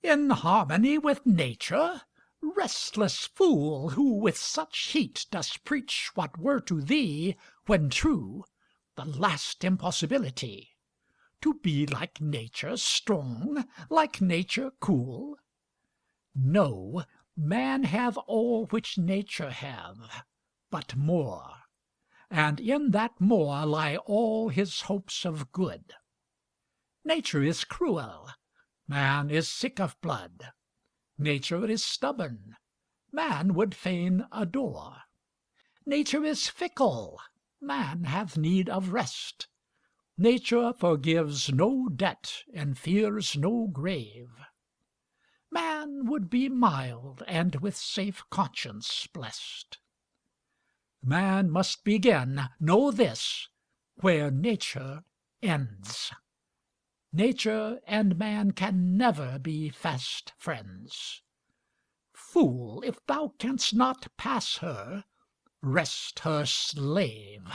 In harmony with nature? Restless fool, who with such heat dost preach What were to thee, when true, the last impossibility. To be like nature strong, like nature cool? No, man hath all which nature hath, but more, and in that more lie all his hopes of good. Nature is cruel, man is sick of blood. Nature is stubborn, man would fain adore. Nature is fickle, man hath need of rest. Nature forgives no debt and fears no grave. Man would be mild and with safe conscience blest. Man must begin, know this, where nature ends. Nature and man can never be fast friends. Fool, if thou canst not pass her, rest her slave.